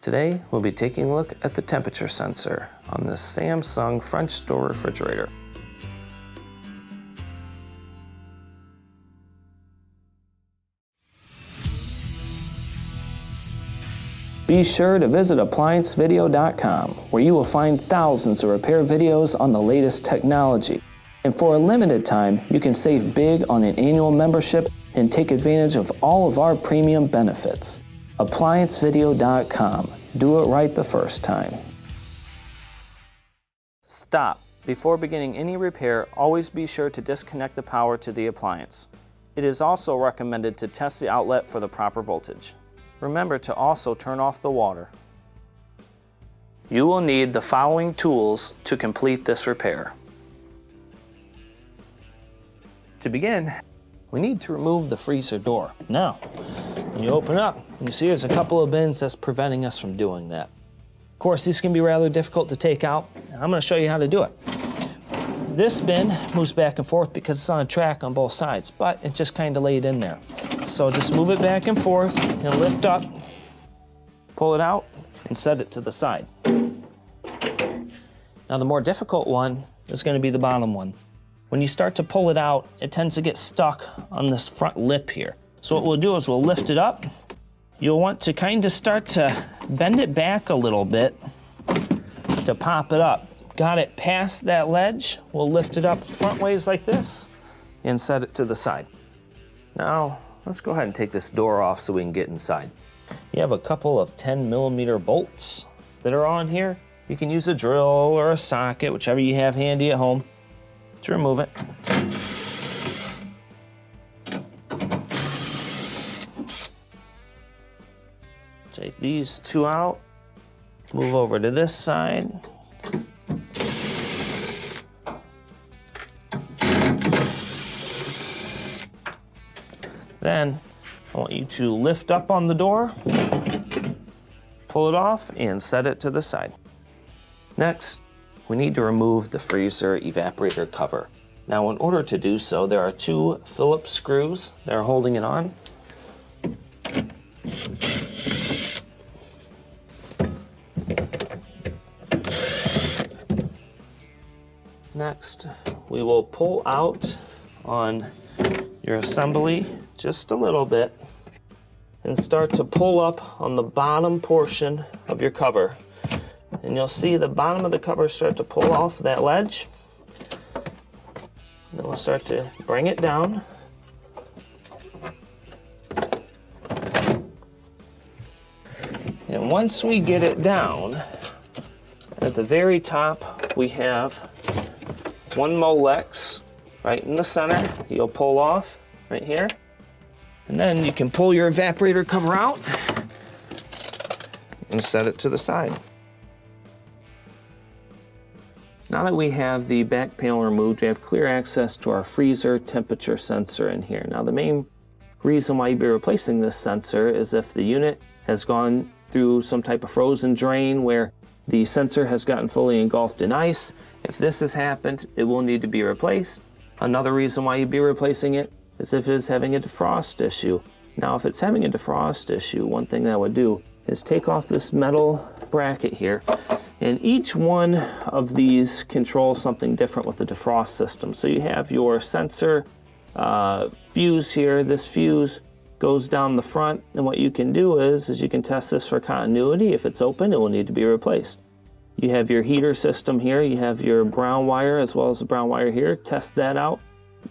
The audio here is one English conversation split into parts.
Today, we'll be taking a look at the temperature sensor on this Samsung French door refrigerator. Be sure to visit ApplianceVideo.com, where you will find thousands of repair videos on the latest technology. And for a limited time, you can save big on an annual membership and take advantage of all of our premium benefits. ApplianceVideo.com. Do it right the first time. Stop. Before beginning any repair, always be sure to disconnect the power to the appliance. It is also recommended to test the outlet for the proper voltage. Remember to also turn off the water. You will need the following tools to complete this repair. To begin, we need to remove the freezer door. Now, when you open up, you see there's a couple of bins that's preventing us from doing that. Of course, these can be rather difficult to take out, and I'm going to show you how to do it. This bin moves back and forth because it's on a track on both sides, but it just kind of laid in there. So just move it back and forth and lift up, pull it out, and set it to the side. Now the more difficult one is going to be the bottom one. When you start to pull it out, it tends to get stuck on this front lip here. So what we'll do is we'll lift it up. You'll want to kind of start to bend it back a little bit to pop it up. Got it past that ledge, we'll lift it up front ways like this and set it to the side. Now, let's go ahead and take this door off so we can get inside. You have a couple of 10mm bolts that are on here. You can use a drill or a socket, whichever you have handy at home, to remove it. Take these two out, move over to this side. Then I want you to lift up on the door, pull it off, and set it to the side. Next, we need to remove the freezer evaporator cover. Now, in order to do so, there are two Phillips screws that are holding it on. Next, we will pull out on your assembly just a little bit and start to pull up on the bottom portion of your cover. And you'll see the bottom of the cover start to pull off that ledge. Then we'll start to bring it down. And once we get it down, at the very top we have one Molex right in the center. You'll pull off right here. And then you can pull your evaporator cover out and set it to the side. Now that we have the back panel removed, we have clear access to our freezer temperature sensor in here. Now the main reason why you'd be replacing this sensor is if the unit has gone through some type of frozen drain where the sensor has gotten fully engulfed in ice. If this has happened, it will need to be replaced. Another reason why you'd be replacing it is if it is having a defrost issue. Now, if it's having a defrost issue, one thing that I would do is take off this metal bracket here, and each one of these controls something different with the defrost system. So you have your sensor fuse here. This fuse goes down the front, and what you can do is you can test this for continuity. If it's open, it will need to be replaced. You have your heater system here. You have your brown wire as well as the brown wire here. Test that out.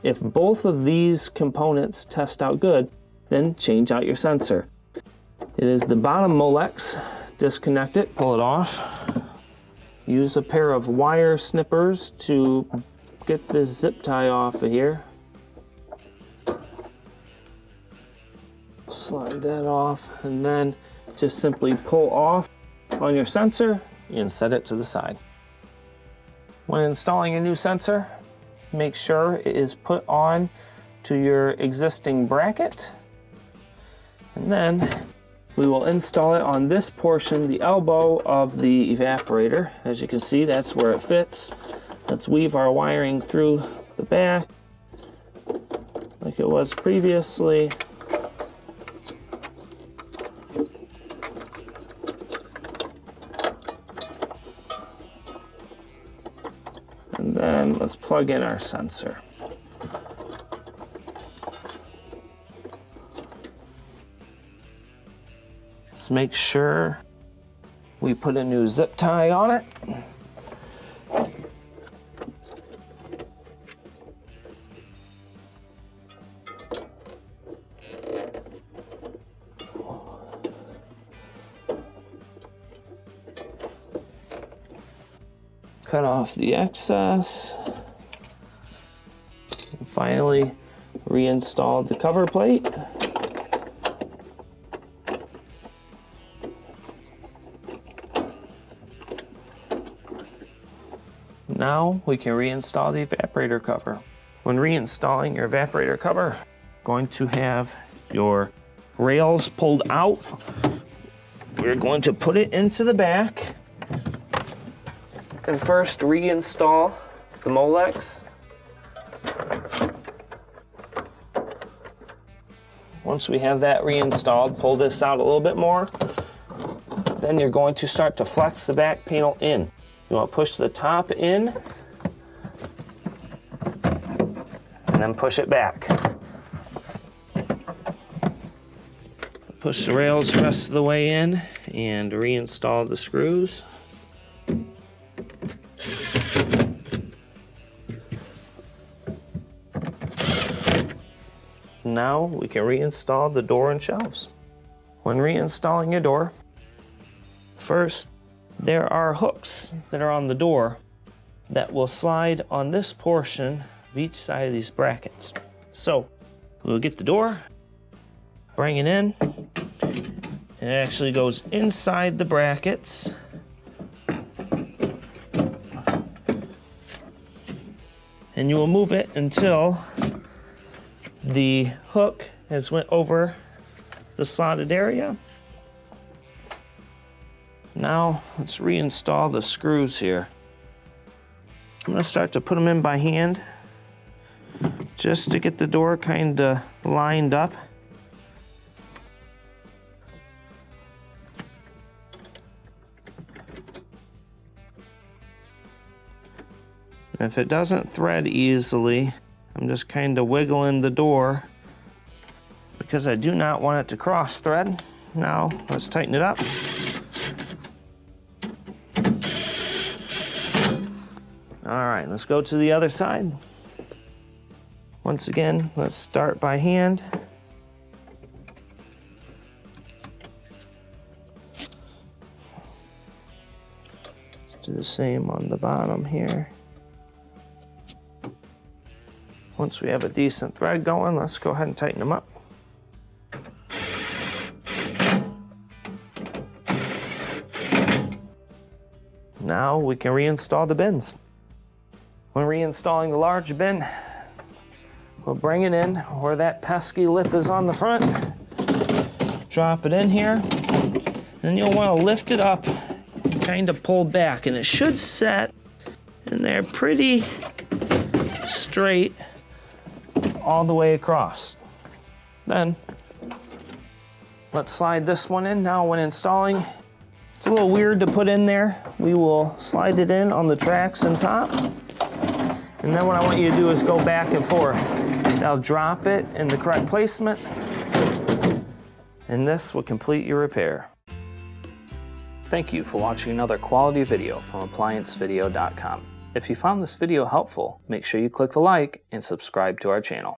If both of these components test out good, then change out your sensor. It is the bottom Molex. Disconnect it, pull it off. Use a pair of wire snippers to get the zip tie off of here. Slide that off, and then just simply pull off on your sensor and set it to the side. When installing a new sensor, make sure it is put on to your existing bracket, and then we will install it on this portion, the elbow of the evaporator. As you can see, that's where it fits. Let's weave our wiring through the back like it was previously. And then let's plug in our sensor. Let's make sure we put a new zip tie on it. Cut off the excess. And finally, reinstall the cover plate. Now we can reinstall the evaporator cover. When reinstalling your evaporator cover, you're going to have your rails pulled out. We're going to put it into the back and first reinstall the Molex. Once we have that reinstalled, pull this out a little bit more. Then you're going to start to flex the back panel in. You want to push the top in and then push it back. Push the rails the rest of the way in and reinstall the screws. Now we can reinstall the door and shelves. When reinstalling your door, first there are hooks that are on the door that will slide on this portion of each side of these brackets. So we'll get the door, bring it in, and it actually goes inside the brackets. And you will move it until the hook has went over the slotted area. Now let's reinstall the screws here. I'm going to start to put them in by hand just to get the door kind of lined up. If it doesn't thread easily, I'm just kind of wiggling the door because I do not want it to cross thread. Now let's tighten it up. All right, let's go to the other side. Once again, let's start by hand. Let's do the same on the bottom here. Once we have a decent thread going, let's go ahead and tighten them up. Now we can reinstall the bins. When reinstalling the large bin, we'll bring it in where that pesky lip is on the front. Drop it in here, and you'll want to lift it up, kind of pull back, and it should set in there pretty straight all the way across. Then let's slide this one in. Now when installing, it's a little weird to put in there. We will slide it in on the tracks and top. And then what I want you to do is go back and forth. Now drop it in the correct placement, and this will complete your repair. Thank you for watching another quality video from ApplianceVideo.com. If you found this video helpful, make sure you click the like and subscribe to our channel.